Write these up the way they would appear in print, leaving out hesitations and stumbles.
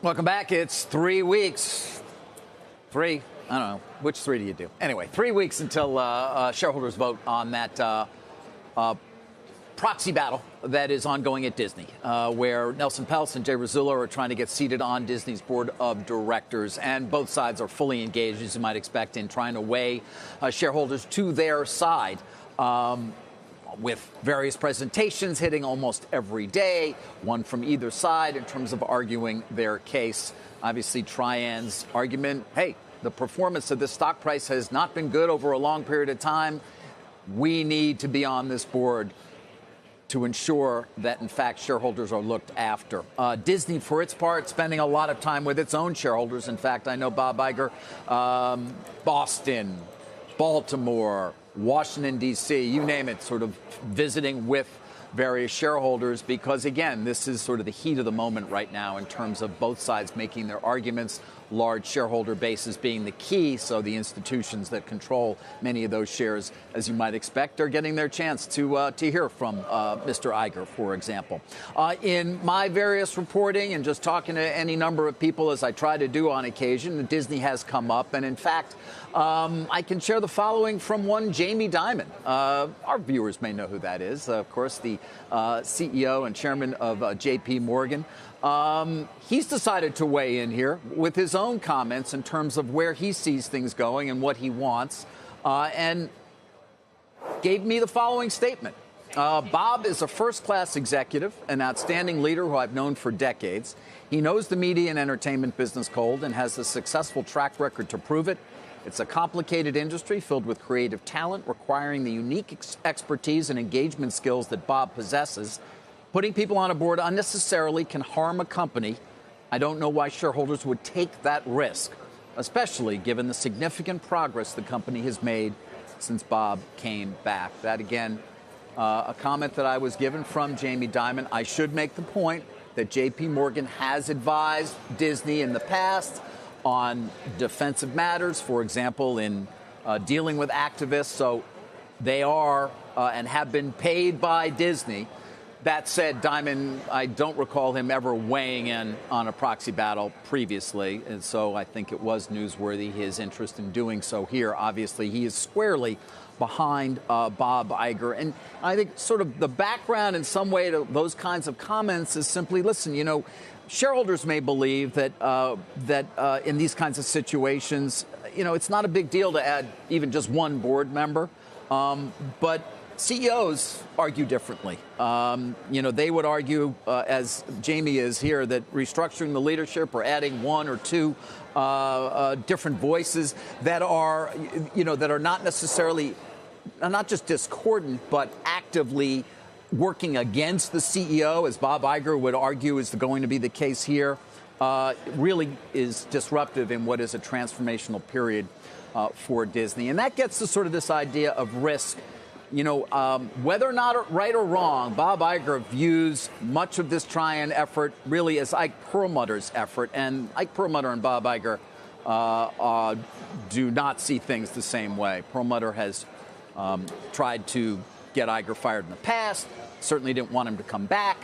Welcome back. It's 3 weeks. I don't know. Which three do you do? Anyway, 3 weeks until shareholders vote on that proxy battle that is ongoing at Disney, where Nelson Peltz and Jay Rizzullo are trying to get seated on Disney's board of directors. And both sides are fully engaged, as you might expect, in trying to weigh shareholders to their side. With various presentations hitting almost every day, one from either side in terms of arguing their case. Obviously, Trian's argument, hey, the performance of this stock price has not been good over a long period of time. We need to be on this board to ensure that, in fact, shareholders are looked after. Disney, for its part, spending a lot of time with its own shareholders. In fact, I know Bob Iger, Boston, Baltimore, Washington, D.C., you name it, sort of visiting with various shareholders because, again, this is sort of the heat of the moment right now in terms of both sides making their arguments, large shareholder bases being the key. So the institutions that control many of those shares, as you might expect, are getting their chance to hear from Mr. Iger, for example. In my various reporting and just talking to any number of people, as I try to do on occasion, Disney has come up. And in fact, I can share the following from one Jamie Dimon. Our viewers may know who that is. Of course, the CEO and chairman of J.P. Morgan. He's decided to weigh in here with his own comments in terms of where he sees things going and what he wants, and gave me the following statement. Bob is a first-class executive, an outstanding leader who I've known for decades. He knows the media and entertainment business cold and has a successful track record to prove it. It's a complicated industry filled with creative talent requiring the unique expertise and engagement skills that Bob possesses. Putting people on a board unnecessarily can harm a company. I don't know why shareholders would take that risk, especially given the significant progress the company has made since Bob came back. That, again, a comment that I was given from Jamie Dimon. I should make the point that J.P. Morgan has advised Disney in the past on defensive matters, for example, in dealing with activists. So they are and have been paid by Disney. That said, Dimon, I don't recall him ever weighing in on a proxy battle previously. And so I think it was newsworthy, his interest in doing so here. Obviously, he is squarely behind Bob Iger. And I think sort of the background in some way to those kinds of comments is simply, listen, you know, shareholders may believe that in these kinds of situations, you know, it's not a big deal to add even just one board member. But CEOs argue differently. You know, they would argue, as Jamie is here, that restructuring the leadership or adding one or two different voices that are, you know, that are not necessarily, not just discordant, but actively working against the CEO, as Bob Iger would argue is going to be the case here, really is disruptive in what is a transformational period for Disney. And that gets to sort of this idea of risk. You know, whether or not right or wrong, Bob Iger views much of this Trian effort really as Ike Perlmutter's effort. And Ike Perlmutter and Bob Iger do not see things the same way. Perlmutter has tried to get Iger fired in the past, certainly didn't want him to come back.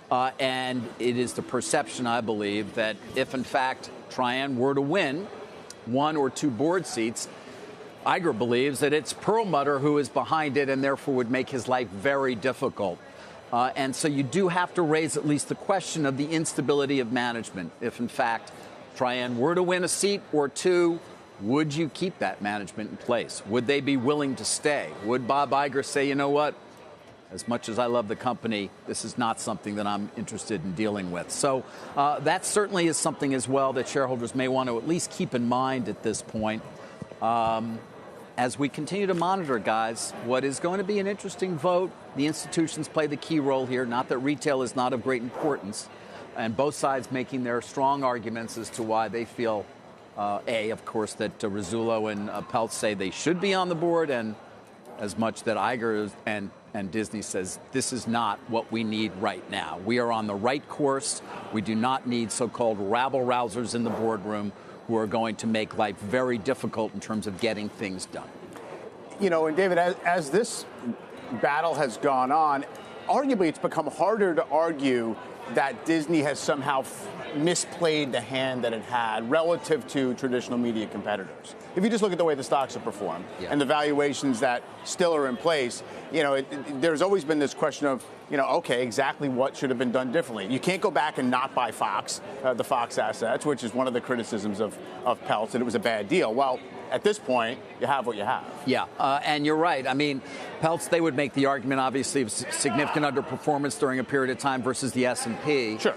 And it is the perception, I believe, that if, in fact, Trian were to win one or two board seats, Iger believes that it's Perlmutter who is behind it and therefore would make his life very difficult. And so you do have to raise at least the question of the instability of management. If, in fact, Trian were to win a seat or two, would you keep that management in place? Would they be willing to stay? Would Bob Iger say, you know what, as much as I love the company, this is not something that I'm interested in dealing with? So that certainly is something as well that shareholders may want to at least keep in mind at this point. As we continue to monitor, guys, what is going to be an interesting vote. The institutions play the key role here, not that retail is not of great importance, and both sides making their strong arguments as to why they feel, of course, that Rizzullo and Peltz say they should be on the board, and as much that Iger and Disney says this is not what we need right now. We are on the right course. We do not need so-called rabble-rousers in the boardroom who are going to make life very difficult in terms of getting things done. You know, and David, as this battle has gone on, arguably it's become harder to argue that Disney has somehow misplayed the hand that it had relative to traditional media competitors. If you just look at the way the stocks have performed and the valuations that still are in place, there's always been this question of, okay, exactly what should have been done differently. You can't go back and not buy Fox, the Fox assets, which is one of the criticisms of Peltz, and it was a bad deal. Well, at this point, you have what you have. Yeah, and you're right. I mean, Peltz, they would make the argument, obviously, of significant underperformance during a period of time versus the S&P. Sure.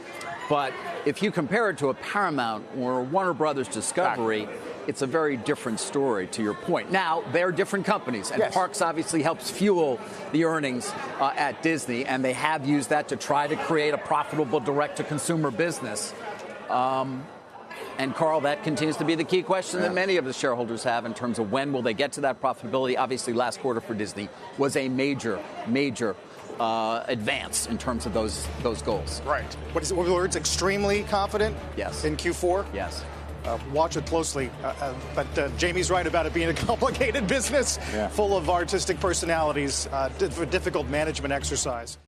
But if you compare it to a Paramount or a Warner Brothers Discovery, it's a very different story, to your point. Now, they're different companies, and Parks obviously helps fuel the earnings at Disney, and they have used that to try to create a profitable direct-to-consumer business. And, Carl, that continues to be the key question that many of the shareholders have in terms of when will they get to that profitability. Obviously, last quarter for Disney was a major advance in terms of those goals. Right. What is it? Words extremely confident? Yes. In Q4? Yes. Watch it closely. But Jamie's right about it being a complicated business full of artistic personalities, difficult management exercise.